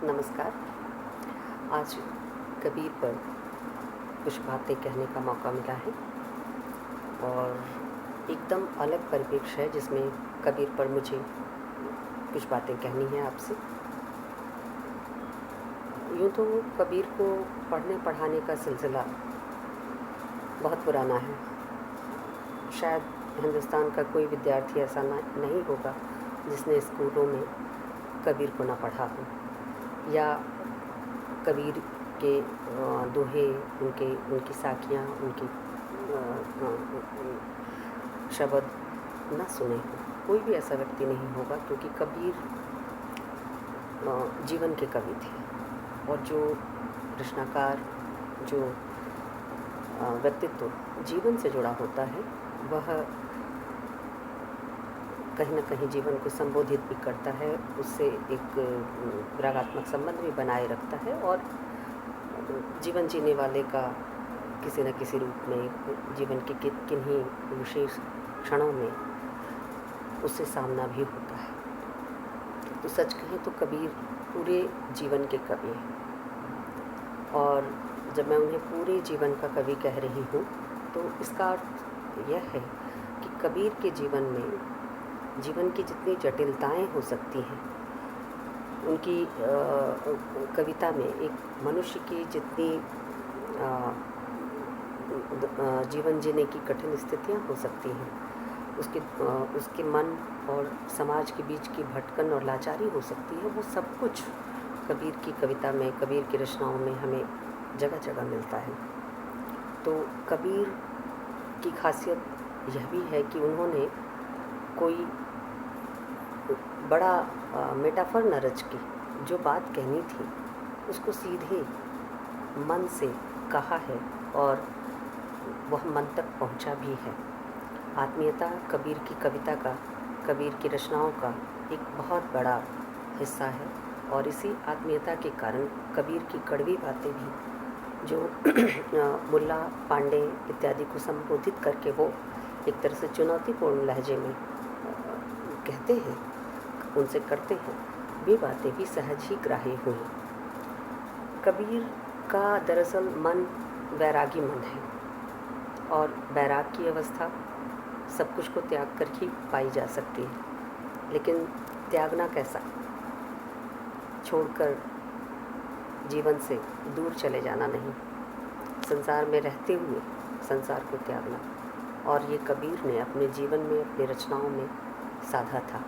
नमस्कार। आज कबीर पर कुछ बातें कहने का मौका मिला है और एकदम अलग परिप्रेक्ष्य है जिसमें कबीर पर मुझे कुछ बातें कहनी है आपसे। यूँ तो कबीर को पढ़ने पढ़ाने का सिलसिला बहुत पुराना है। शायद हिंदुस्तान का कोई विद्यार्थी ऐसा नहीं होगा जिसने स्कूलों में कबीर को ना पढ़ा हो या कबीर के दोहे, उनकी साखियाँ, उनकी शब्द ना सुने हो। कोई भी ऐसा व्यक्ति नहीं होगा, क्योंकि कबीर जीवन के कवि थे और जो रचनाकार, जो व्यक्तित्व जीवन से जुड़ा होता है वह कहीं न कहीं जीवन को संबोधित भी करता है, उससे एक रागात्मक संबंध भी बनाए रखता है और जीवन जीने वाले का किसी न किसी रूप में जीवन के किन्हीं विशेष क्षणों में उससे सामना भी होता है। तो सच कहें तो कबीर पूरे जीवन के कवि हैं और जब मैं उन्हें पूरे जीवन का कवि कह रही हूँ तो इसका अर्थ यह है कि कबीर के जीवन में जीवन की जितनी जटिलताएं हो सकती हैं, उनकी कविता में एक मनुष्य की जितनी जीवन जीने की कठिन स्थितियां हो सकती हैं, उसके मन और समाज के बीच की भटकन और लाचारी हो सकती है, वो सब कुछ कबीर की कविता में, कबीर की रचनाओं में हमें जगह जगह मिलता है। तो कबीर की खासियत यह भी है कि उन्होंने कोई बड़ा मेटाफर न रच के जो बात कहनी थी उसको सीधे मन से कहा है और वह मन तक पहुंचा भी है। आत्मीयता कबीर की कविता का, कबीर की रचनाओं का एक बहुत बड़ा हिस्सा है और इसी आत्मीयता के कारण कबीर की कड़वी बातें भी जो मुल्ला, पांडे इत्यादि को संबोधित करके वो एक तरह से चुनौतीपूर्ण लहजे में कहते हैं, उनसे करते हैं, वे बातें भी सहज ही ग्राह्य हुई। कबीर का दरअसल मन वैरागी मन है और वैराग की अवस्था सब कुछ को त्याग कर ही पाई जा सकती है, लेकिन त्यागना कैसा? छोड़कर जीवन से दूर चले जाना नहीं, संसार में रहते हुए संसार को त्यागना। और ये कबीर ने अपने जीवन में, अपनी रचनाओं में साधा था।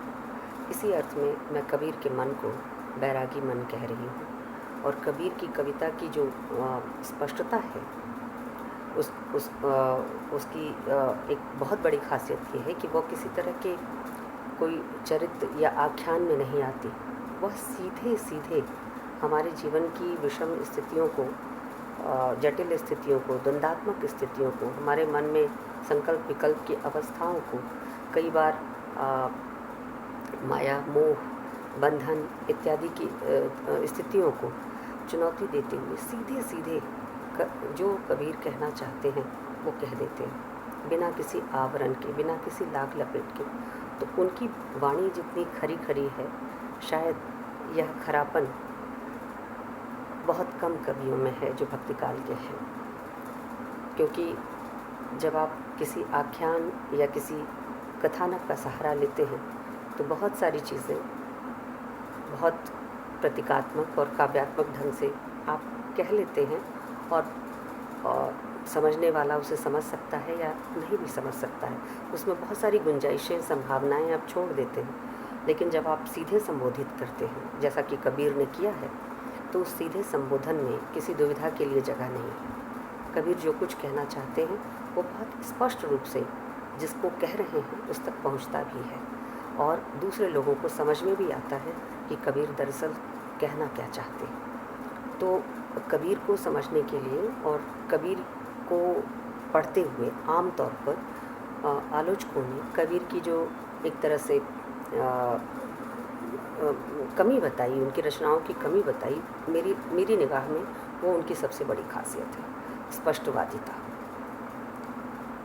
इसी अर्थ में मैं कबीर के मन को बैरागी मन कह रही हूँ। और कबीर की कविता की जो स्पष्टता है उसकी एक बहुत बड़ी खासियत ये है कि वह किसी तरह के कोई चरित्र या आख्यान में नहीं आती। वह सीधे सीधे हमारे जीवन की विषम स्थितियों को, जटिल स्थितियों को, द्वंद्वात्मक स्थितियों को, हमारे मन में संकल्प विकल्प की अवस्थाओं को, कई बार माया, मोह, बंधन इत्यादि की स्थितियों को चुनौती देते हुए सीधे सीधे जो कबीर कहना चाहते हैं वो कह देते हैं, बिना किसी आवरण के, बिना किसी लाग लपेट के। तो उनकी वाणी जितनी खरी खरी है, शायद यह खरापन बहुत कम कवियों में है जो भक्तिकाल के हैं। क्योंकि जब आप किसी आख्यान या किसी कथानक का सहारा लेते हैं तो बहुत सारी चीज़ें बहुत प्रतीकात्मक और काव्यात्मक ढंग से आप कह लेते हैं और समझने वाला उसे समझ सकता है या नहीं भी समझ सकता है। उसमें बहुत सारी गुंजाइशें, संभावनाएं आप छोड़ देते हैं। लेकिन जब आप सीधे संबोधित करते हैं, जैसा कि कबीर ने किया है, तो उस सीधे संबोधन में किसी दुविधा के लिए जगह नहीं है। कबीर जो कुछ कहना चाहते हैं वो बहुत स्पष्ट रूप से जिसको कह रहे हैं उस तक पहुंचता भी है और दूसरे लोगों को समझ में भी आता है कि कबीर दरअसल कहना क्या चाहते हैं। तो कबीर को समझने के लिए और कबीर को पढ़ते हुए आम तौर पर आलोचकों ने कबीर की जो एक तरह से कमी बताई, उनकी रचनाओं की कमी बताई, मेरी निगाह में वो उनकी सबसे बड़ी खासियत है, स्पष्टवादिता।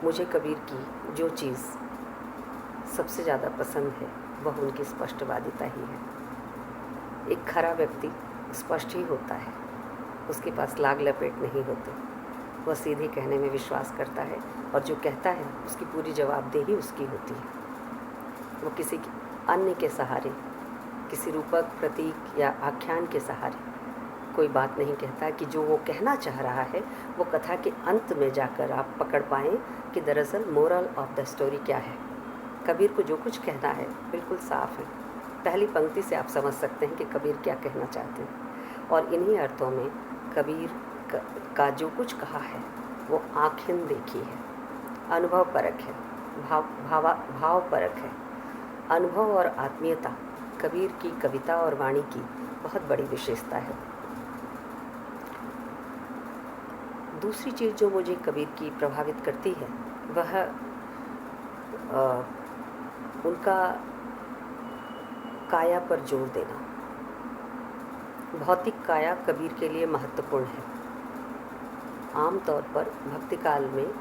मुझे कबीर की जो चीज़ सबसे ज़्यादा पसंद है वह उनकी स्पष्टवादिता ही है। एक खरा व्यक्ति स्पष्ट ही होता है, उसके पास लाग लपेट नहीं होते। वह सीधे कहने में विश्वास करता है और जो कहता है उसकी पूरी जवाबदेही उसकी होती है। वो किसी अन्य के सहारे, किसी रूपक, प्रतीक या आख्यान के सहारे कोई बात नहीं कहता कि जो वो कहना चाह रहा है वो कथा के अंत में जाकर आप पकड़ पाएँ कि दरअसल मोरल ऑफ द स्टोरी क्या है। कबीर को जो कुछ कहना है बिल्कुल साफ है। पहली पंक्ति से आप समझ सकते हैं कि कबीर क्या कहना चाहते हैं। और इन्हीं अर्थों में कबीर का जो कुछ कहा है वो आँखें देखी है, अनुभव परक है, भाव परक है। अनुभव और आत्मीयता कबीर की कविता और वाणी की बहुत बड़ी विशेषता है। दूसरी चीज़ जो मुझे कबीर की प्रभावित करती है वह उनका काया पर जोर देना। भौतिक काया कबीर के लिए महत्वपूर्ण है। आमतौर पर भक्ति काल में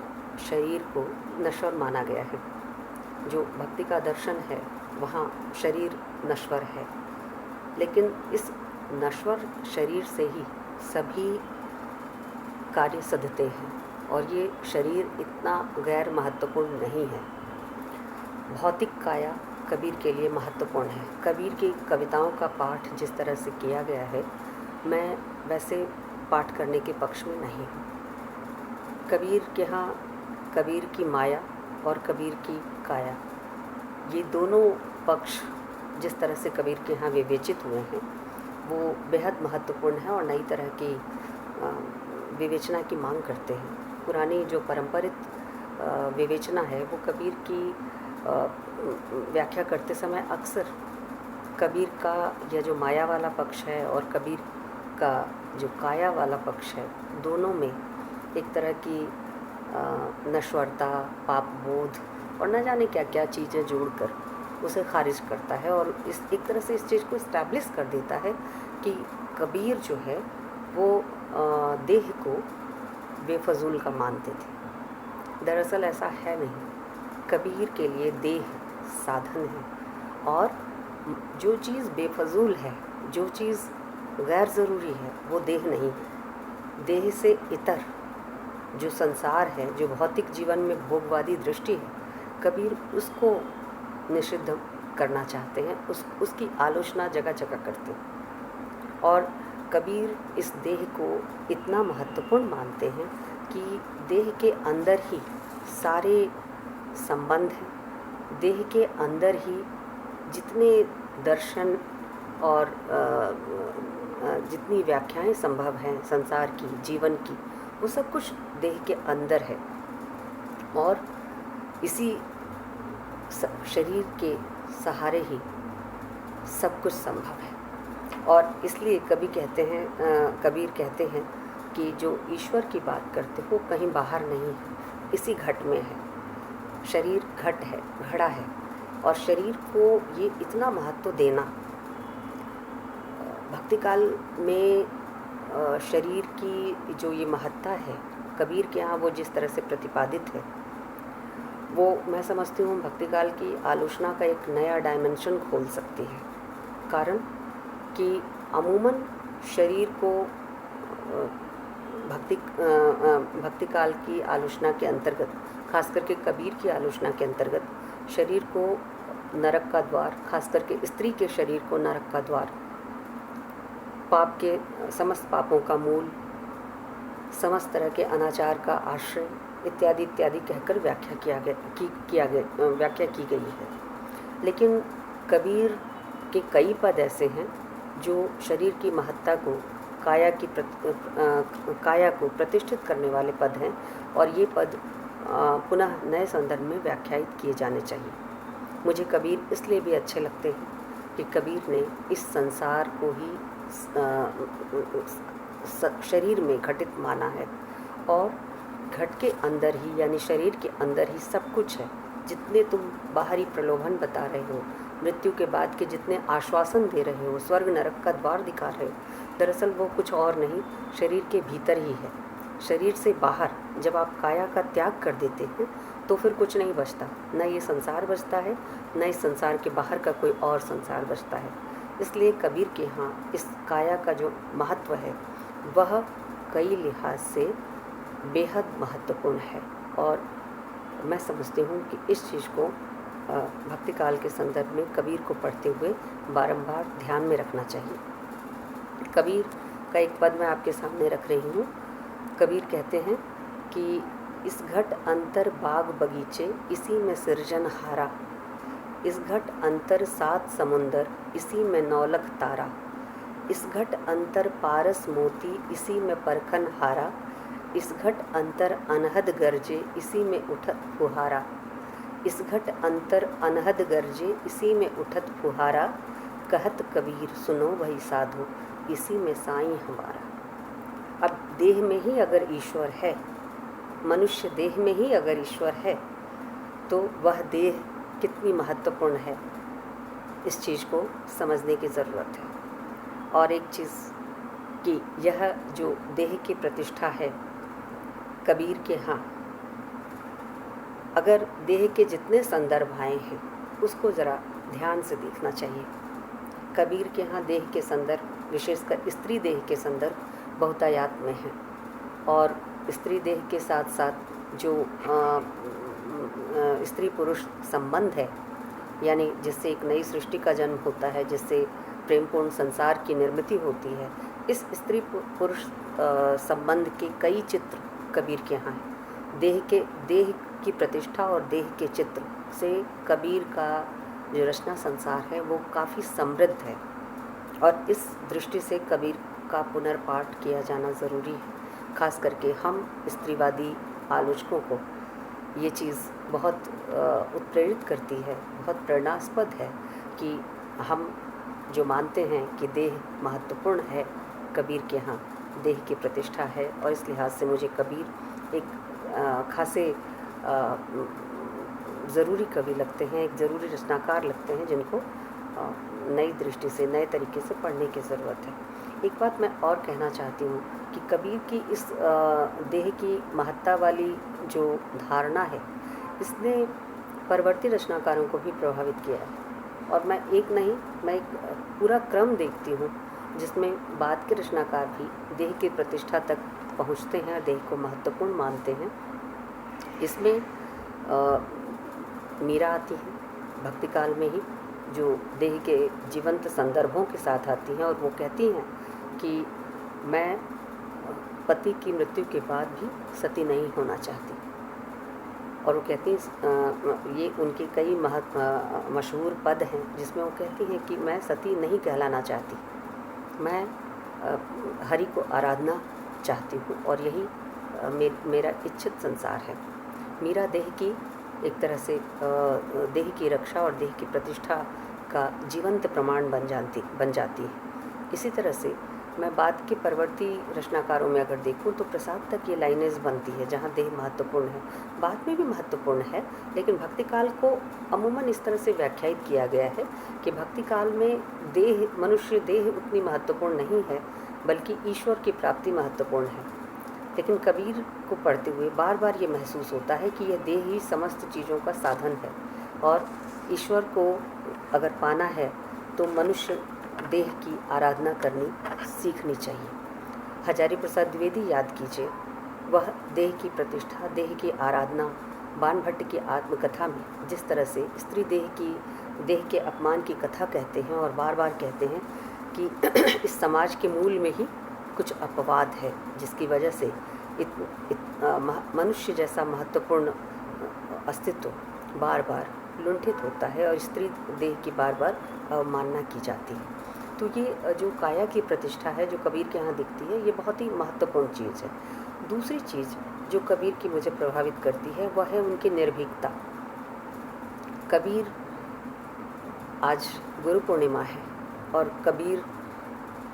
शरीर को नश्वर माना गया है। जो भक्ति का दर्शन है वहाँ शरीर नश्वर है, लेकिन इस नश्वर शरीर से ही सभी कार्य सधते हैं और ये शरीर इतना गैर महत्वपूर्ण नहीं है। भौतिक काया कबीर के लिए महत्वपूर्ण है। कबीर की कविताओं का पाठ जिस तरह से किया गया है, मैं वैसे पाठ करने के पक्ष में नहीं हूँ। कबीर के यहाँ कबीर की माया और कबीर की काया, ये दोनों पक्ष जिस तरह से कबीर के यहाँ विवेचित हुए हैं वो बेहद महत्वपूर्ण है और नई तरह की विवेचना की मांग करते हैं। पुरानी जो पारंपरिक विवेचना है वो कबीर की व्याख्या करते समय अक्सर कबीर का यह जो माया वाला पक्ष है और कबीर का जो काया वाला पक्ष है, दोनों में एक तरह की नश्वरता, पाप बोध और न जाने क्या क्या चीज़ें जोड़कर उसे खारिज करता है और इस एक तरह से इस चीज़ को इस्टेब्लिश कर देता है कि कबीर जो है वो देह को बेफजूल का मानते थे। दरअसल ऐसा है नहीं। कबीर के लिए देह साधन है और जो चीज़ बेफजूल है, जो चीज़ गैर ज़रूरी है, वो देह नहीं है। देह से इतर जो संसार है, जो भौतिक जीवन में भोगवादी दृष्टि है, कबीर उसको निषिद्ध करना चाहते हैं, उसकी आलोचना जगह जगह करते हैं। और कबीर इस देह को इतना महत्वपूर्ण मानते हैं कि देह के अंदर ही सारे संबंध हैं, देह के अंदर ही जितने दर्शन और जितनी व्याख्याएं संभव हैं संसार की, जीवन की, वो सब कुछ देह के अंदर है और इसी शरीर के सहारे ही सब कुछ संभव है। और इसलिए कबीर कहते हैं कि जो ईश्वर की बात करते हो कहीं बाहर नहीं है, इसी घट में है। शरीर घट है, घड़ा है और शरीर को ये इतना महत्व देना, भक्ति काल में शरीर की जो ये महत्ता है कबीर के यहाँ वो जिस तरह से प्रतिपादित है, वो मैं समझती हूँ भक्ति काल की आलोचना का एक नया डायमेंशन खोल सकती है। कारण कि अमूमन शरीर को भक्ति काल की आलोचना के अंतर्गत, खास करके कबीर की आलोचना के अंतर्गत, शरीर को नरक का द्वार, खास करके स्त्री के शरीर को नरक का द्वार, पाप के समस्त पापों का मूल, समस्त तरह के अनाचार का आश्रय इत्यादि इत्यादि कहकर व्याख्या की गई है। लेकिन कबीर के कई पद ऐसे हैं जो शरीर की महत्ता को, काया को प्रतिष्ठित करने वाले पद हैं और ये पद पुनः नए संदर्भ में व्याख्यायित किए जाने चाहिए। मुझे कबीर इसलिए भी अच्छे लगते हैं कि कबीर ने इस संसार को ही शरीर में घटित माना है और घट के अंदर ही, यानी शरीर के अंदर ही सब कुछ है। जितने तुम बाहरी प्रलोभन बता रहे हो, मृत्यु के बाद के जितने आश्वासन दे रहे हो, स्वर्ग नरक का द्वार दिखा रहे हो, दरअसल वो कुछ और नहीं, शरीर के भीतर ही है। शरीर से बाहर जब आप काया का त्याग कर देते हैं तो फिर कुछ नहीं बचता, न ये संसार बचता है, न इस संसार के बाहर का कोई और संसार बचता है। इसलिए कबीर के यहाँ इस काया का जो महत्व है वह कई लिहाज से बेहद महत्वपूर्ण है। और मैं समझती हूँ कि इस चीज़ को भक्ति काल के संदर्भ में कबीर को पढ़ते हुए बारंबार ध्यान में रखना चाहिए। कबीर का एक पद मैं आपके सामने रख रही हूँ। कबीर कहते हैं कि इस घट अंतर बाग बगीचे इसी में सृजन हारा, इस घट अंतर 7 समुंदर इसी में 9 लख तारा, इस घट अंतर पारस मोती इसी में परखन हारा, इस घट अंतर अनहद गरजे इसी में उठत फुहारा, इस घट अंतर अनहद गरजे इसी में उठत फुहारा, कहत कबीर सुनो वही साधु इसी में साईं हमारा। अब देह में ही अगर ईश्वर है, मनुष्य देह में ही अगर ईश्वर है, तो वह देह कितनी महत्वपूर्ण है, इस चीज़ को समझने की ज़रूरत है। और एक चीज़ कि यह जो देह की प्रतिष्ठा है कबीर के यहाँ, अगर देह के जितने संदर्भ आए हैं उसको ज़रा ध्यान से देखना चाहिए। कबीर के यहाँ देह के संदर्भ, विशेषकर स्त्री देह के संदर्भ बहुतायत में हैं। और स्त्री देह के साथ साथ जो स्त्री पुरुष संबंध है, यानी जिससे एक नई सृष्टि का जन्म होता है, जिससे प्रेमपूर्ण संसार की निर्मिति होती है, इस स्त्री पुरुष संबंध के कई चित्र कबीर के यहाँ हैं। देह की प्रतिष्ठा और देह के चित्र से कबीर का जो रचना संसार है वो काफ़ी समृद्ध है। और इस दृष्टि से कबीर का पुनर्पाठ किया जाना ज़रूरी है। खास करके हम स्त्रीवादी आलोचकों को ये चीज़ बहुत उत्प्रेरित करती है, बहुत प्रेरणास्पद है कि हम जो मानते हैं कि देह महत्वपूर्ण है, कबीर के यहाँ देह की प्रतिष्ठा है। और इस लिहाज से मुझे कबीर एक खासे ज़रूरी कवि लगते हैं, एक ज़रूरी रचनाकार लगते हैं, जिनको नई दृष्टि से, नए तरीके से पढ़ने की ज़रूरत है। एक बात मैं और कहना चाहती हूँ कि कबीर की इस देह की महत्ता वाली जो धारणा है, इसने परवर्ती रचनाकारों को भी प्रभावित किया है। और मैं एक पूरा क्रम देखती हूँ जिसमें बाद के रचनाकार भी देह की प्रतिष्ठा तक पहुँचते हैं, देह को महत्वपूर्ण मानते हैं। इसमें मीरा आती है भक्ति काल में ही, जो देह के जीवंत संदर्भों के साथ आती हैं, और वो कहती हैं कि मैं पति की मृत्यु के बाद भी सती नहीं होना चाहती। और वो कहती हैं, ये उनके कई मशहूर पद हैं जिसमें वो कहती हैं कि मैं सती नहीं कहलाना चाहती, मैं हरि को आराधना चाहती हूँ, और यही मेरा इच्छित संसार है। मीरा देह की एक तरह से देह की रक्षा और देह की प्रतिष्ठा का जीवंत प्रमाण बन जाती है। इसी तरह से मैं बाद के परवर्ती रचनाकारों में अगर देखूं तो प्रसाद तक ये लाइनें बनती है जहाँ देह महत्वपूर्ण है, बाद में भी महत्वपूर्ण है, लेकिन भक्ति काल को अमूमन इस तरह से व्याख्यायित किया गया है कि भक्ति काल में मनुष्य देह उतनी महत्वपूर्ण नहीं है, बल्कि ईश्वर की प्राप्ति महत्वपूर्ण है। लेकिन कबीर को पढ़ते हुए बार बार ये महसूस होता है कि यह देह ही समस्त चीज़ों का साधन है, और ईश्वर को अगर पाना है तो मनुष्य देह की आराधना करनी सीखनी चाहिए। हजारी प्रसाद द्विवेदी याद कीजिए, वह देह की प्रतिष्ठा, देह की आराधना, बाण भट्ट की आत्मकथा में जिस तरह से स्त्री देह के अपमान की कथा कहते हैं, और बार बार कहते हैं कि इस समाज के मूल में ही कुछ अपवाद है जिसकी वजह से मनुष्य जैसा महत्वपूर्ण अस्तित्व बार बार लुंठित होता है और स्त्री देह की बार बार अवमानना की जाती है। तो ये जो काया की प्रतिष्ठा है जो कबीर के यहाँ दिखती है, ये बहुत ही महत्वपूर्ण चीज़ है। दूसरी चीज़ जो कबीर की मुझे प्रभावित करती है वह है उनकी निर्भीकता। कबीर, आज गुरु पूर्णिमा है और कबीर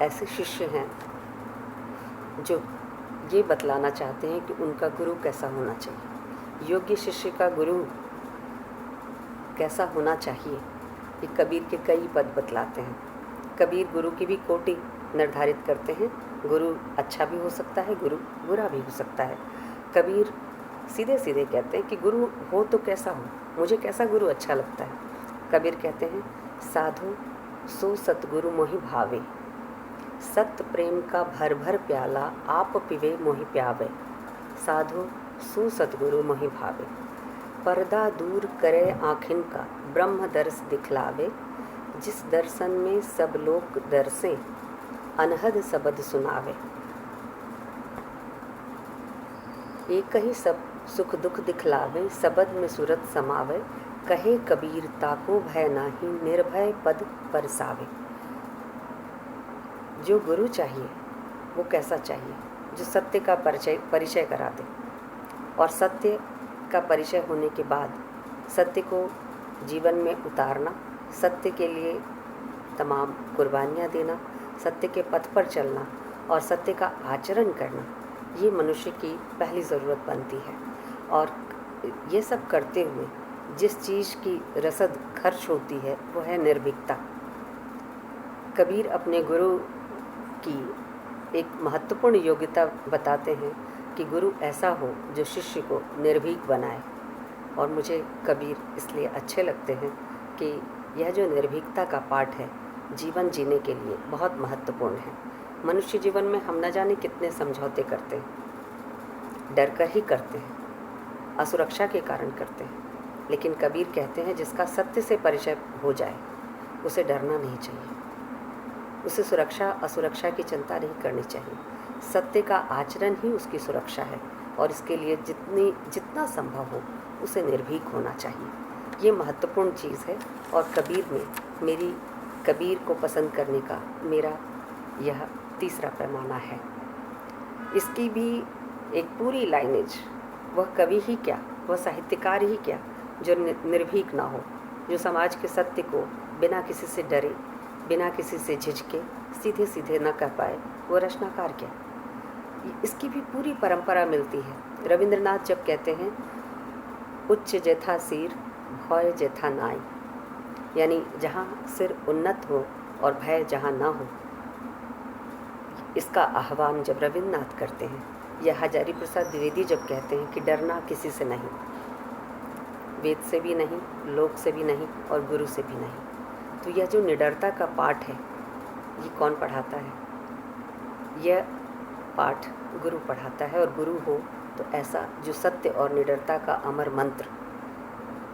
ऐसे शिष्य हैं जो ये बतलाना चाहते हैं कि उनका गुरु कैसा होना चाहिए, योग्य शिष्य का गुरु कैसा होना चाहिए। ये कबीर के कई पद बतलाते हैं। कबीर गुरु की भी कोटि निर्धारित करते हैं। गुरु अच्छा भी हो सकता है, गुरु बुरा भी हो सकता है। कबीर सीधे सीधे कहते हैं कि गुरु हो तो कैसा हो, मुझे कैसा गुरु अच्छा लगता है। कबीर कहते हैं, साधु सो सतगुरु मोहि भावे। सत प्रेम का भर भर प्याला आप पिवे मोहि प्यावे। साधु सो सतगुरु मोहि भावे। पर्दा दूर करे आँखिन का ब्रह्म दर्श दिखलावे। जिस दर्शन में सब लोग दर्शें अनहद सबद सुनावे। एक ही सब सुख दुख दिखलावे सबद में सूरत समावे। कहे कबीर ताको भय नाही निर्भय पद परसावे। जो गुरु चाहिए वो कैसा चाहिए? जो सत्य का परिचय करा दे और सत्य का परिचय होने के बाद सत्य को जीवन में उतारना, सत्य के लिए तमाम कुर्बानियाँ देना, सत्य के पथ पर चलना और सत्य का आचरण करना, ये मनुष्य की पहली ज़रूरत बनती है। और ये सब करते हुए जिस चीज़ की रसद खर्च होती है वो है निर्भीकता। कबीर अपने गुरु की एक महत्वपूर्ण योग्यता बताते हैं कि गुरु ऐसा हो जो शिष्य को निर्भीक बनाए। और मुझे कबीर इसलिए अच्छे लगते हैं कि यह जो निर्भीकता का पाठ है जीवन जीने के लिए बहुत महत्वपूर्ण है। मनुष्य जीवन में हम न जाने कितने समझौते करते हैं, डर कर ही करते हैं, असुरक्षा के कारण करते हैं। लेकिन कबीर कहते हैं जिसका सत्य से परिचय हो जाए उसे डरना नहीं चाहिए, उसे सुरक्षा असुरक्षा की चिंता नहीं करनी चाहिए। सत्य का आचरण ही उसकी सुरक्षा है और इसके लिए जितना संभव हो उसे निर्भीक होना चाहिए। ये महत्वपूर्ण चीज़ है और कबीर को पसंद करने का मेरा यह तीसरा पैमाना है। इसकी भी एक पूरी लाइनेज, वह कवि ही क्या, वह साहित्यकार ही क्या जो निर्भीक ना हो, जो समाज के सत्य को बिना किसी से डरे, बिना किसी से झिझके सीधे सीधे न कह पाए, वो रचनाकार क्या। इसकी भी पूरी परंपरा मिलती है। रविंद्रनाथ जब कहते हैं उच्च जेथा सिर भय जेथा नाई, यानी जहाँ सिर उन्नत हो और भय जहाँ ना हो, इसका आह्वान जब रविंद्रनाथ करते हैं, या हजारी प्रसाद द्विवेदी जब कहते हैं कि डरना किसी से नहीं, वेद से भी नहीं, लोक से भी नहीं और गुरु से भी नहीं। तो यह जो निडरता का पाठ है ये कौन पढ़ाता है? यह पाठ गुरु पढ़ाता है। और गुरु हो तो ऐसा जो सत्य और निडरता का अमर मंत्र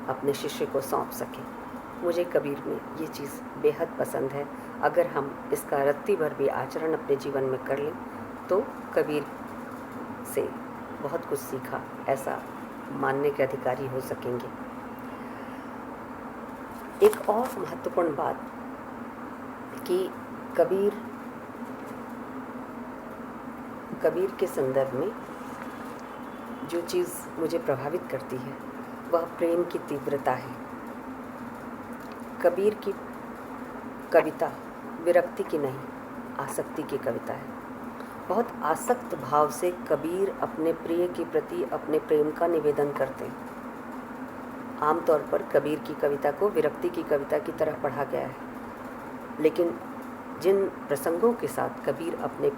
अपने शिष्य को सौंप सके। मुझे कबीर में ये चीज़ बेहद पसंद है। अगर हम इसका रत्ती भर भी आचरण अपने जीवन में कर लें तो कबीर से बहुत कुछ सीखा ऐसा मानने के अधिकारी हो सकेंगे। एक और महत्वपूर्ण बात कि कबीर के संदर्भ में जो चीज़ मुझे प्रभावित करती है वह प्रेम की तीव्रता है। कबीर की कविता विरक्ति की नहीं, आसक्ति की कविता है। बहुत आसक्त भाव से कबीर अपने प्रिय के प्रति अपने प्रेम का निवेदन करते हैं। आमतौर पर कबीर की कविता को विरक्ति की कविता की तरह पढ़ा गया है, लेकिन जिन प्रसंगों के साथ कबीर अपने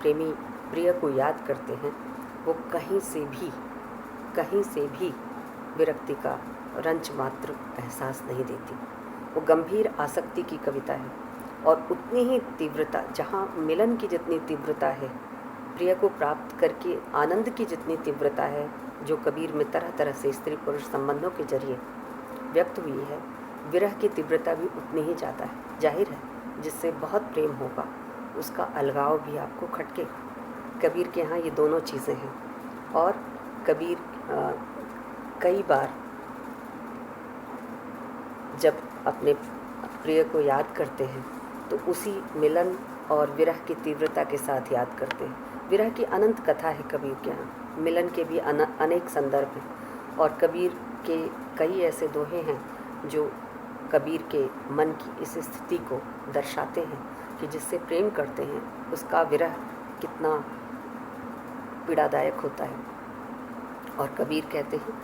प्रिय को याद करते हैं वो कहीं से भी विरक्ति का रंच मात्र एहसास नहीं देती। वो गंभीर आसक्ति की कविता है और उतनी ही तीव्रता, जहाँ मिलन की जितनी तीव्रता है, प्रिय को प्राप्त करके आनंद की जितनी तीव्रता है, जो कबीर में तरह तरह से स्त्री पुरुष संबंधों के जरिए व्यक्त हुई है, विरह की तीव्रता भी उतनी ही ज़्यादा है। जाहिर है जिससे बहुत प्रेम होगा उसका अलगाव भी आपको खटकेगा। कबीर के यहाँ ये दोनों चीज़ें हैं। और कबीर कई बार जब अपने प्रिय को याद करते हैं तो उसी मिलन और विरह की तीव्रता के साथ याद करते हैं। विरह की अनंत कथा है कबीर के यहाँ, मिलन के भी अनेक संदर्भ हैं और कबीर के कई ऐसे दोहे हैं जो कबीर के मन की इस स्थिति को दर्शाते हैं कि जिससे प्रेम करते हैं उसका विरह कितना पीड़ादायक होता है। और कबीर कहते हैं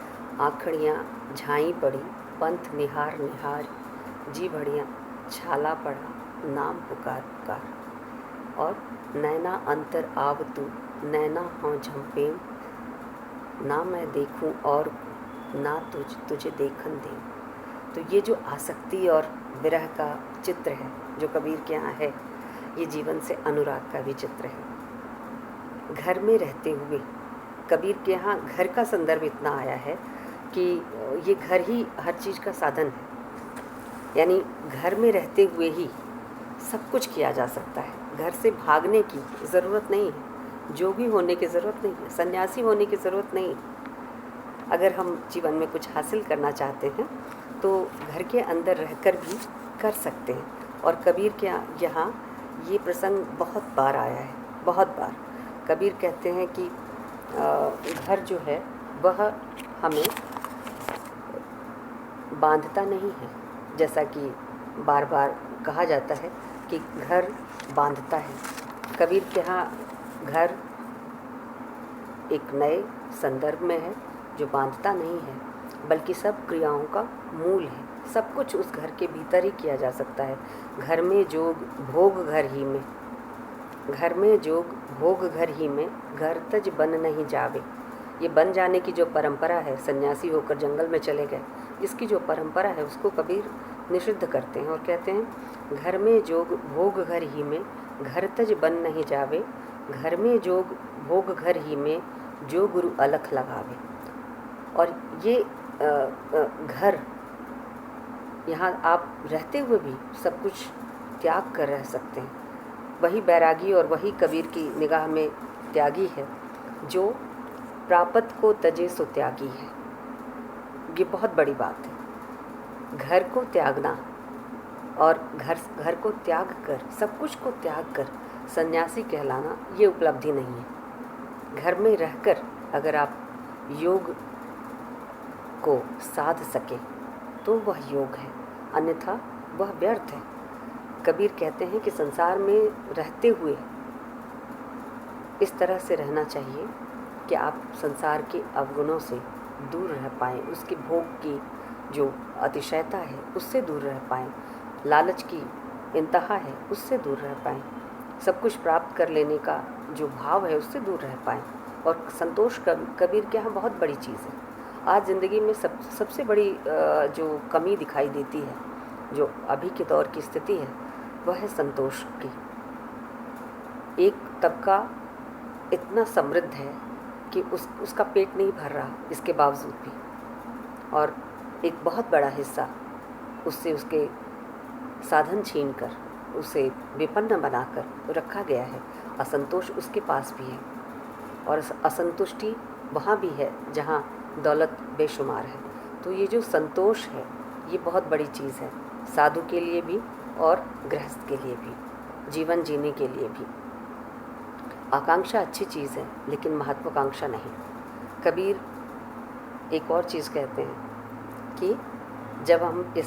आँखड़ियाँ झाई पड़ी पंथ निहार निहार, जी भड़ियाँ छाला पड़ा नाम पुकार पुकार। और नैना अंतर आव तू नैना हों झम्पेम, ना मैं देखूं और ना तुझे देखन दे। तो ये जो आसक्ति और विरह का चित्र है जो कबीर के यहाँ है, ये जीवन से अनुराग का भी चित्र है। घर में रहते हुए कबीर के यहाँ घर का संदर्भ इतना आया है कि ये घर ही हर चीज़ का साधन है, यानी घर में रहते हुए ही सब कुछ किया जा सकता है। घर से भागने की ज़रूरत नहीं है, जोगी होने की ज़रूरत नहीं है, सन्यासी होने की ज़रूरत नहीं है। अगर हम जीवन में कुछ हासिल करना चाहते हैं तो घर के अंदर रहकर भी कर सकते हैं। और कबीर के यहाँ ये प्रसंग बहुत बार आया है, बहुत बार। कबीर कहते हैं कि घर जो है वह हमें बांधता नहीं है, जैसा कि बार बार कहा जाता है कि घर बांधता है। कबीर के यहाँ घर एक नए संदर्भ में है जो बांधता नहीं है, बल्कि सब क्रियाओं का मूल है। सब कुछ उस घर के भीतर ही किया जा सकता है। घर में जोग भोग घर ही में, घर में जोग भोग घर ही में, घर तज बन नहीं जावे। ये बन जाने की जो परंपरा है, सन्यासी होकर जंगल में चले गए, इसकी जो परंपरा है उसको कबीर निषिद्ध करते हैं और कहते हैं घर में जोग भोग घर ही में, घर तज बन नहीं जावे। घर में जोग भोग घर ही में, जो गुरु अलख लगावे। और ये घर, यहाँ आप रहते हुए भी सब कुछ त्याग कर रह सकते हैं। वही बैरागी और वही कबीर की निगाह में त्यागी है जो प्रापत को तजे सो त्यागी है। ये बहुत बड़ी बात है। घर को त्यागना और घर को त्याग कर, सब कुछ को त्याग कर सन्यासी कहलाना, ये उपलब्धि नहीं है। घर में रहकर अगर आप योग को साध सके तो वह योग है, अन्यथा वह व्यर्थ है। कबीर कहते हैं कि संसार में रहते हुए इस तरह से रहना चाहिए कि आप संसार के अवगुणों से दूर रह पाएँ, उसके भोग की जो अतिशयता है उससे दूर रह पाएँ, लालच की इंतहा है उससे दूर रह पाएँ, सब कुछ प्राप्त कर लेने का जो भाव है उससे दूर रह पाएँ। और संतोष कबीर के यहाँ बहुत बड़ी चीज़ है। आज ज़िंदगी में सबसे बड़ी जो कमी दिखाई देती है, जो अभी के दौर की स्थिति है, वह है संतोष की। एक तबका इतना समृद्ध है कि उसका पेट नहीं भर रहा इसके बावजूद भी, और एक बहुत बड़ा हिस्सा उससे उसके साधन छीनकर उसे विपन्न बनाकर रखा गया है। असंतोष उसके पास भी है और असंतुष्टि वहाँ भी है जहाँ दौलत बेशुमार है। तो ये जो संतोष है ये बहुत बड़ी चीज़ है, साधु के लिए भी और गृहस्थ के लिए भी, जीवन जीने के लिए भी। आकांक्षा अच्छी चीज़ है लेकिन महत्वाकांक्षा नहीं। कबीर एक और चीज़ कहते हैं कि जब हम इस